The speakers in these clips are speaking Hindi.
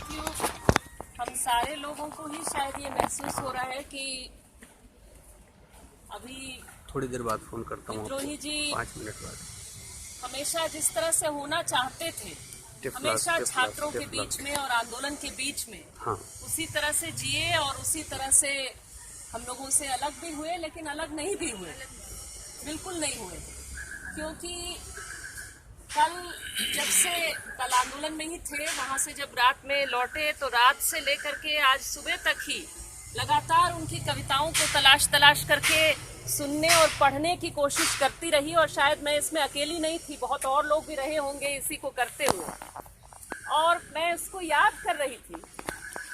साथियों, हम सारे लोगों को ही शायद ये महसूस हो रहा है कि अभी थोड़ी देर बाद फोन करता हूँ विद्रोही जी 5 मिनट बाद। हमेशा जिस तरह से होना चाहते थे, हमेशा छात्रों के बीच में और आंदोलन के बीच में, हाँ, उसी तरह से जिए और उसी तरह से हम लोगों से अलग भी हुए, लेकिन अलग नहीं भी हुए, बिल्कुल नहीं हुए। क्योंकि कल आंदोलन में ही थे, वहां से जब रात में लौटे तो रात से लेकर के आज सुबह तक ही लगातार उनकी कविताओं को तलाश करके सुनने और पढ़ने की कोशिश करती रही। और शायद मैं इसमें अकेली नहीं थी, बहुत और लोग भी रहे होंगे इसी को करते हुए। और मैं उसको याद कर रही थी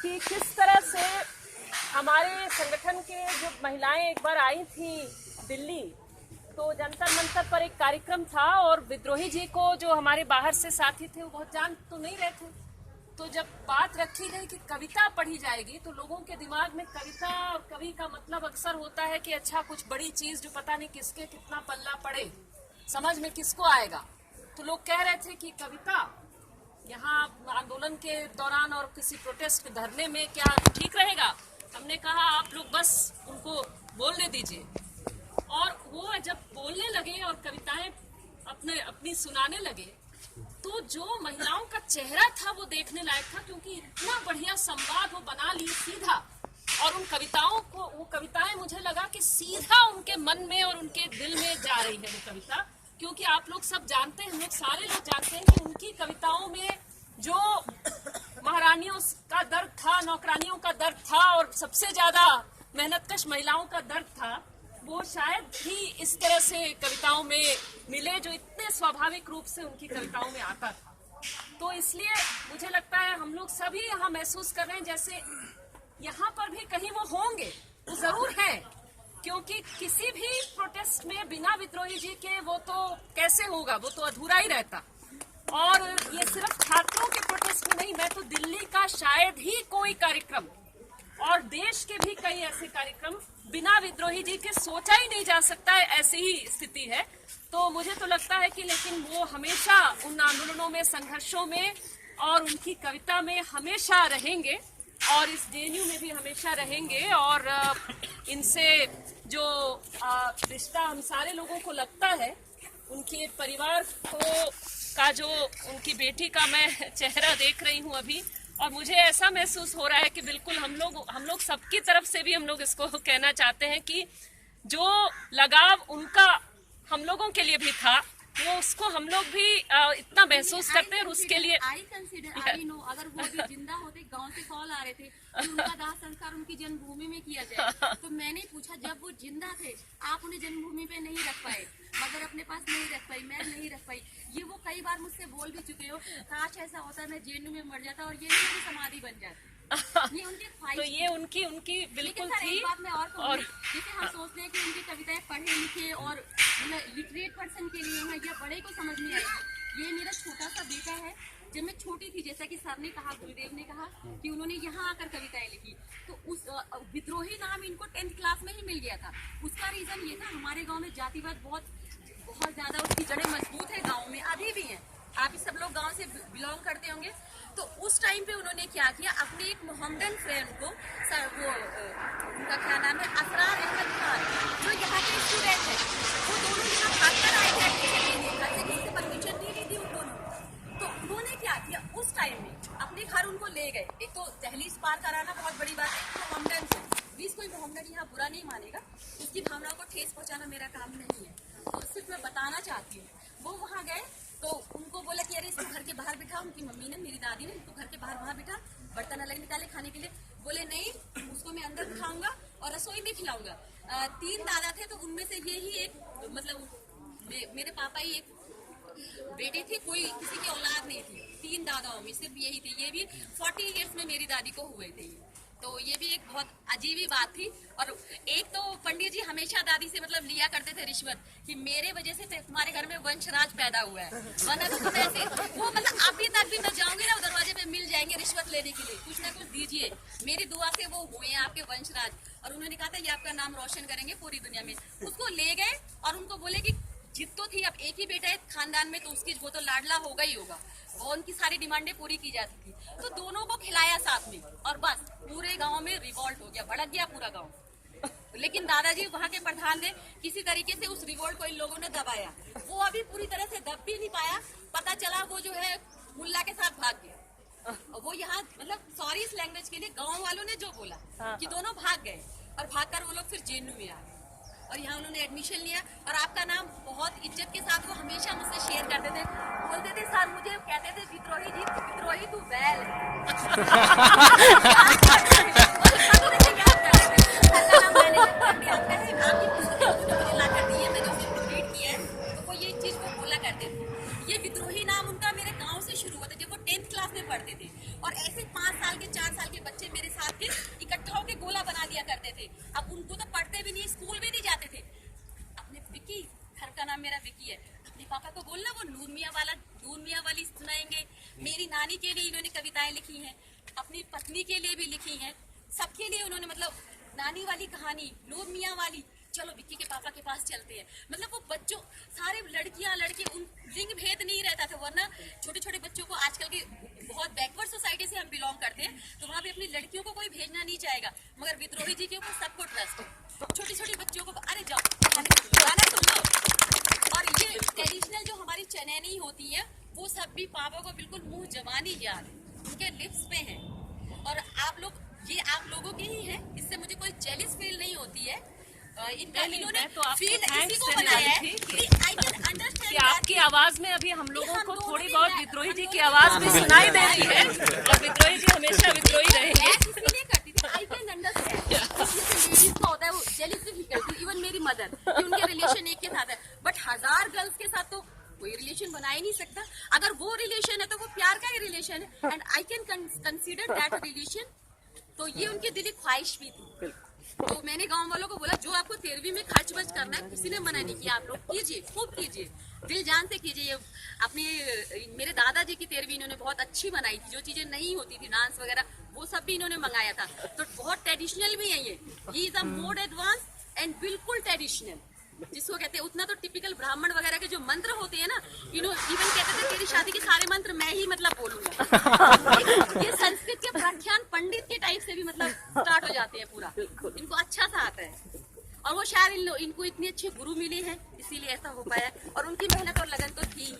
कि किस तरह से हमारे संगठन के जो महिलाएं एक बार आई थी दिल्ली, तो जंतर मंतर पर एक कार्यक्रम था और विद्रोही जी को जो हमारे बाहर से साथी थे वो बहुत जान तो नहीं रहे थे। तो जब बात रखी गई कि कविता पढ़ी जाएगी तो लोगों के दिमाग में कविता और कवि का मतलब अक्सर होता है कि अच्छा कुछ बड़ी चीज जो पता नहीं किसके कितना पल्ला पड़े, समझ में किसको आएगा। तो लोग कह रहे थे कि कविता यहाँ आंदोलन के दौरान और किसी प्रोटेस्ट के धरने में क्या ठीक रहेगा। हमने कहा आप लोग बस उनको बोलने दीजिए। और वो जब बोलने लगे और कविताएं अपनी सुनाने लगे तो जो महिलाओं का चेहरा था वो देखने लायक था, क्योंकि इतना बढ़िया संवाद वो बना ली सीधा। और उन कविताओं को, वो कविताएं मुझे लगा कि सीधा उनके मन में और उनके दिल में जा रही है वो कविता। क्योंकि आप लोग सब जानते हैं, हम लोग सारे लोग जानते हैं कि उनकी कविताओं में जो महारानियों का दर्द था, नौकरानियों का दर्द था और सबसे ज्यादा मेहनतकश महिलाओं का दर्द था, वो शायद ही इस तरह से कविताओं में मिले जो इतने स्वाभाविक रूप से उनकी कविताओं में आता था। तो इसलिए मुझे लगता है हम लोग सभी यहाँ महसूस कर रहे हैं जैसे यहाँ पर भी कहीं वो होंगे, वो जरूर है। क्योंकि किसी भी प्रोटेस्ट में बिना विद्रोही जी के वो तो कैसे होगा, वो तो अधूरा ही रहता। और ये सिर्फ छात्रों के प्रोटेस्ट में नहीं, मैं तो दिल्ली का शायद ही कोई कार्यक्रम और देश के भी कई ऐसे कार्यक्रम बिना विद्रोही जी के सोचा ही नहीं जा सकता है, ऐसी ही स्थिति है। तो मुझे तो लगता है कि लेकिन वो हमेशा उन आंदोलनों में, संघर्षों में और उनकी कविता में हमेशा रहेंगे और इस जेएनयू में भी हमेशा रहेंगे। और इनसे जो रिश्ता हम सारे लोगों को लगता है, उनके परिवार को का जो उनकी बेटी का मैं चेहरा देख रही हूँ अभी, और मुझे ऐसा महसूस हो रहा है कि बिल्कुल हम लोग सबकी तरफ से भी हम लोग इसको कहना चाहते हैं कि जो लगाव उनका हम लोगों के लिए भी था, वो उसको हम लोग भी इतना महसूस करते हैं। और उसके लिए अगर वो भी जिंदा होते, गांव से कॉल आ रहे थे कि उनका दाह संस्कार उनकी जन्मभूमि में किया जाए, तो मैंने पूछा जब वो जिंदा थे आप उन्हें जन्मभूमि पे नहीं रख पाए, मगर अपने पास नहीं रख पाई, मैं नहीं रख पाई। ये वो कई बार मुझसे बोल भी चुके हो, काश ऐसा होता मैं जेएनयू में मर जाता और ये मेरी समाधि बन जाती। ये उनकी ख्वाहिश, तो ये उनकी बिल्कुल थी। बात मैं और जैसे हम सोचते हैं कि उनकी कविताएं पढ़े लिखे और लिटरेट पर्सन के लिए है या बड़े को समझ नहीं आएगी। ये मेरा छोटा सा बेटा है, जब मैं छोटी थी, जैसा कि सर ने कहा, गुरुदेव ने कहा कि उन्होंने यहाँ आकर कविताएं लिखी, तो उस विद्रोही नाम इनको 10th क्लास में ही मिल गया था। उसका रीजन ये था, हमारे गाँव में जातिवाद बहुत ज्यादा उसकी जड़ें मजबूत है, गाँव में अभी भी है। आप ही सब लोग गांव से बिलोंग करते होंगे। तो उस टाइम पे उन्होंने क्या किया, अपने एक मोहम्मदन फ्रेंड को, वो उनका क्या नाम है, असरार अहमद खान, जो यहाँ के स्टूडेंट है, वो दोनों यहाँ भागकर आए थे एडमिशन लेने, घर से किसी परमिशन नहीं ली थी उन दोनों। तो उन्होंने क्या किया, उस टाइम में अपने घर उनको ले गए। एक तो दहलीज पार कराना बहुत बड़ी बात है मोहम्मदन से, प्लीज कोई मोहम्मदन यहाँ बुरा नहीं मानेगा, उसकी भावनाओं को ठेस पहुँचाना मेरा काम नहीं है, तो सिर्फ मैं बताना चाहती हूँ। वो वहाँ गए तो उनको बोला कि अरे इसको घर के बाहर बिठा, उनकी मम्मी ने, मेरी दादी ने, इसको घर के बाहर वहाँ बिठा, बर्तन अलग निकाले खाने के लिए। बोले नहीं, उसको मैं अंदर बिठाऊंगा और रसोई में खिलाऊंगा। 3 दादा थे, तो उनमें से यही एक, मतलब मेरे पापा ही एक बेटे थे, कोई किसी की औलाद नहीं थी। 3 दादाओं में सिर्फ यही थे। ये भी 40 ईयर्स में मेरी दादी को हुए थे। तो ये भी एक बहुत अजीब ही बात थी। और एक तो पंडित जी हमेशा दादी से मतलब लिया करते थे रिश्वत, कि मेरे वजह से तुम्हारे घर में वंशराज पैदा हुआ है, वरना तो तुम ऐसे वो मतलब अभी तक भी मैं जाऊंगी ना दरवाजे पे मिल जाएंगे रिश्वत लेने के लिए, कुछ ना कुछ दीजिए, मेरी दुआ से वो हुए हैं आपके वंशराज। और उन्होंने कहा था ये आपका नाम रोशन करेंगे पूरी दुनिया में। उसको ले गए और उनको बोले कि जिद तो थी, अब एक ही बेटा है खानदान में तो उसकी वो तो लाडला होगा ही होगा, वो उनकी सारी डिमांडें पूरी की जाती थी, तो दोनों को खिलाया साथ में और बस पूरे गांव में रिवॉल्ट हो गया, भड़क गया पूरा गांव। लेकिन दादाजी वहाँ के प्रधान ने किसी तरीके से उस रिवॉल्ट को इन लोगों ने दबाया, वो अभी पूरी तरह से दब भी नहीं पाया, पता चला वो जो है मुल्ला के साथ भाग गया। वो यहाँ मतलब सॉरी इस लैंग्वेज के लिए गांव वालों ने जो बोला कि दोनों भाग गए और भागकर वो लोग फिर जेएनयू में आ गए और यहाँ उन्होंने एडमिशन लिया। और आपका नाम बहुत इज्जत के साथ वो हमेशा मुझसे शेयर करते थे, बोलते थे सर मुझे कहते थे विद्रोही जी, विद्रोही तू बैल ये विद्रोही नाम उनका मेरे गांव से शुरू हुआ था जब वो 10th क्लास में पढ़ते थे और ऐसे 5 साल के 4 साल के बच्चे मेरे साथ के इकट्ठा होकर गोला बना दिया करते थे। अब उनको तो पढ़ते भी नहीं, स्कूल भी नहीं जाते थे। अपने विकी, घर का नाम मेरा विकी है, अपने पापा को बोलना वो नूर मियाँ वाली सुनाएंगे। मेरी नानी के लिए इन्होंने कविताएं लिखी हैं, अपनी पत्नी के लिए भी लिखी हैं, सबके लिए उन्होंने मतलब नानी वाली कहानी, नूर मियाँ वाली। चलो विक्की के पापा के पास चलते हैं। मतलब वो बच्चों सारे लड़कियां लड़के उन लिंग भेद नहीं रहता था, वरना छोटे छोटे बच्चों को आजकल के बहुत बैकवर्ड सोसाइटी से हम बिलोंग करते हैं तो वहाँ पे अपनी लड़कियों को कोई भेजना नहीं चाहेगा, मगर विद्रोही जी के ऊपर सबको ट्रस्ट है। छोटी छोटी बच्चियों को अरे जाओ गाना सुन लो। और ये ट्रेडिशनल जो हमारी चनैनी होती है वो सब भी पापा को बिल्कुल मुंह जबानी याद है, उनके लिप्स पे है। और आप लोग ये आप लोगों के ही है, इससे मुझे कोई जेलिस फील नहीं होती है। इनका इन्होंने तो फील इसी को बनाया है कि आई कैन अंडरस्टैंड कि आपकी आवाज में अभी हम लोगों को थोड़ी बहुत विद्रोही जी की आवाज भी सुनाई दे रही है और विद्रोही जी हमेशा विद्रोही रहेंगे। इसलिए करती थी, आई कैन अंडरस्टैंड। लेडीज का होता है वो जेलिस भी करती, इवन मेरी मदर कि उनके रिलेशन एक के साथ है, बट 1000 गर्ल्स के साथ तो कोई रिलेशन बना ही नहीं सकता। अगर वो रिलेशन है तो वो प्यार का ही रिलेशन है and I can consider that relation. तो ये उनकी दिली ख्वाहिश भी थी। तो मैंने गांव वालों को बोला जो आपको 13वीं में खर्च वर्च करना है, किसी ने मना नहीं किया, आप लोग कीजिए, खूब कीजिए, दिल जान से कीजिए। अपने मेरे दादाजी की 13वीं इन्होंने बहुत अच्छी बनाई थी, जो चीजें नहीं होती थी डांस वगैरह वो सब भी इन्होंने मंगाया था। तो बहुत ट्रेडिशनल भी है ये, he is a more advance and बिल्कुल ट्रेडिशनल, जिसको कहते हैं उतना तो टिपिकल ब्राह्मण वगैरह के जो मंत्र होते हैं ना, इवन कहते थे तेरी शादी के सारे मंत्र मैं ही मतलब बोलूंगा। ये संस्कृत के प्रख्यान पंडित के टाइप से भी मतलब स्टार्ट हो जाते हैं पूरा, इनको अच्छा सा आता है। और वो शायद इनको इतनी अच्छी गुरु मिली है इसीलिए ऐसा हो पाया, और उनकी मेहनत और लगन तो थी ही।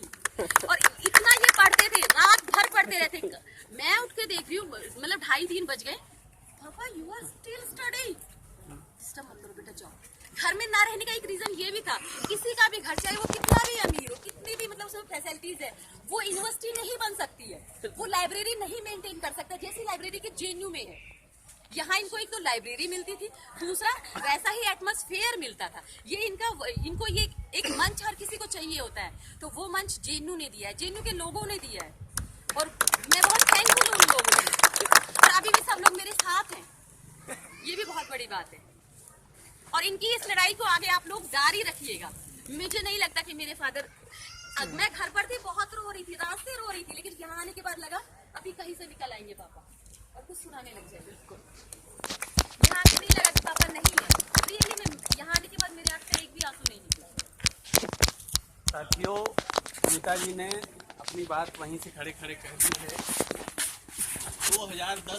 और इतना ये पढ़ते थे, रात भर पढ़ते रहते। मैं उठ के देख रही हूँ मतलब 2:30-3 बज गए, पापा you are still study, disturb मत करो बेटा जाओ। घर में ना रहने का एक रीजन ये भी था, किसी का भी घर चाहे वो कितना भी अमीर हो, कितनी भी मतलब सब फैसिलिटीज है, वो यूनिवर्सिटी नहीं बन सकती है, वो लाइब्रेरी नहीं मेंटेन कर सकता जैसी लाइब्रेरी के जेएनयू में है। यहाँ इनको एक तो लाइब्रेरी मिलती थी, दूसरा वैसा ही एटमॉस्फेयर मिलता था। ये इनको ये एक मंच हर किसी को चाहिए होता है, तो वो मंच जेएनयू ने दिया है, जेएनयू के लोगों ने दिया है, और मैं बहुत थैंकफुल हूँ उन लोगों को। और अभी भी सब लोग मेरे साथ हैं, ये भी बहुत बड़ी बात है। और इनकी इस लड़ाई को आगे आप लोग जारी रखिएगा। मुझे नहीं लगता कि मेरे फादर, मैं घर पर थी बहुत रो रही थी, रात से रो रही थी, लेकिन यहाँ आने के बाद लगा अभी कहीं से निकल आएंगे पापा और कुछ सुनाने लग जाएंगे। यहाँ आके नहीं लगा कि पापा नहीं है, रियली में यहाँ आने के बाद मेरे आँख से एक भी आंसू नहीं निकला। साथियों, पिताजी ने अपनी बात वहीं से खड़े खड़े कह दी है। 2010